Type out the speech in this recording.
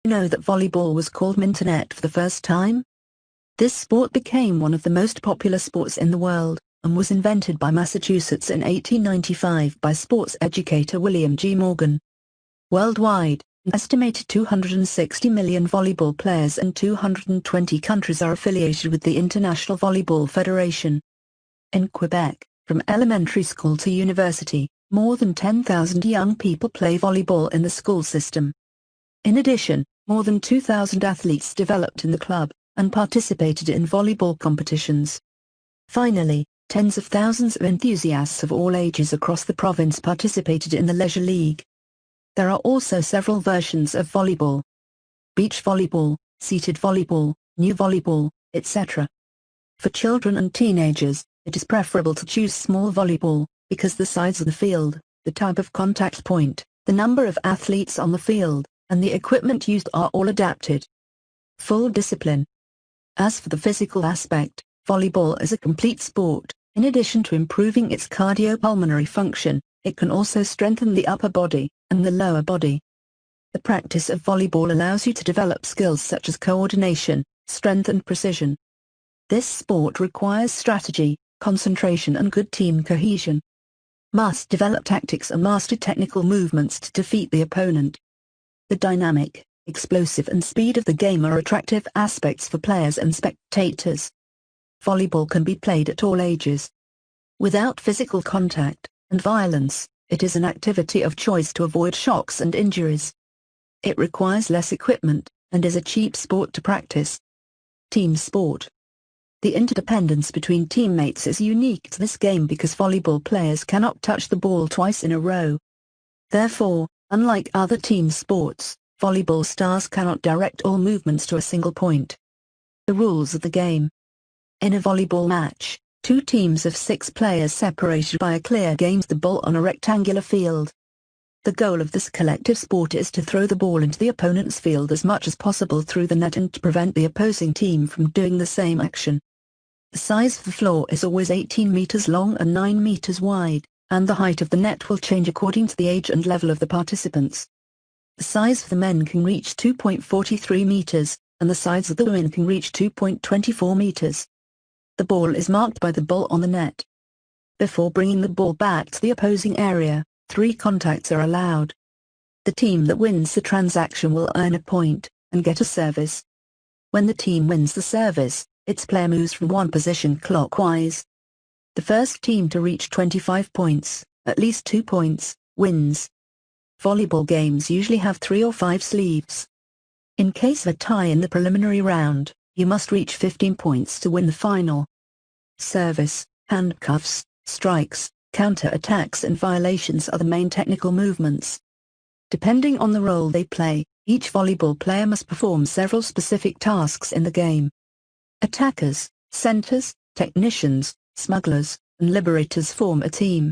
Know that volleyball was called maintenant for the first time? This sport became one of the most popular sports in the world, and was invented by Massachusetts in 1895 by sports educator William G. Morgan. Worldwide, an estimated 260 million volleyball players and 220 countries are affiliated with the International Volleyball Federation. In Quebec, from elementary school to university, more than 10,000 young people play volleyball in the school system. In addition, more than 2,000 athletes developed in the club, and participated in volleyball competitions. Finally, tens of thousands of enthusiasts of all ages across the province participated in the Leisure League. There are also several versions of volleyball: beach volleyball, seated volleyball, new volleyball, etc. For children and teenagers, it is preferable to choose small volleyball, because the size of the field, the type of contact point, the number of athletes on the field, and the equipment used are all adapted. Full discipline. As for the physical aspect, volleyball is a complete sport. In addition to improving its cardiopulmonary function, it can also strengthen the upper body and the lower body. The practice of volleyball allows you to develop skills such as coordination, strength and precision. This sport requires strategy, concentration and good team cohesion. Must develop tactics and master technical movements to defeat the opponent. The dynamic, explosive and speed of the game are attractive aspects for players and spectators. Volleyball can be played at all ages. Without physical contact and violence, it is an activity of choice to avoid shocks and injuries. It requires less equipment, and is a cheap sport to practice. Team sport. The interdependence between teammates is unique to this game because volleyball players cannot touch the ball twice in a row. Therefore, unlike other team sports, volleyball stars cannot direct all movements to a single point. The rules of the game. In a volleyball match, two teams of 6 players separated by a clear gains the ball on a rectangular field. The goal of this collective sport is to throw the ball into the opponent's field as much as possible through the net and to prevent the opposing team from doing the same action. The size of the floor is always 18 meters long and 9 meters wide, and the height of the net will change according to the age and level of the participants. The size of the men can reach 2.43 meters, and the size of the women can reach 2.24 meters. The ball is marked by the ball on the net. Before bringing the ball back to the opposing area, 3 contacts are allowed. The team that wins the transaction will earn a point, and get a service. When the team wins the service, its player moves from one position clockwise. The first team to reach 25 points, at least 2 points, wins. Volleyball games usually have 3 or 5 sleeves. In case of a tie in the preliminary round, you must reach 15 points to win the final. Service, handcuffs, strikes, counter-attacks and violations are the main technical movements. Depending on the role they play, each volleyball player must perform several specific tasks in the game. Attackers, centers, technicians, smugglers, and liberators form a team.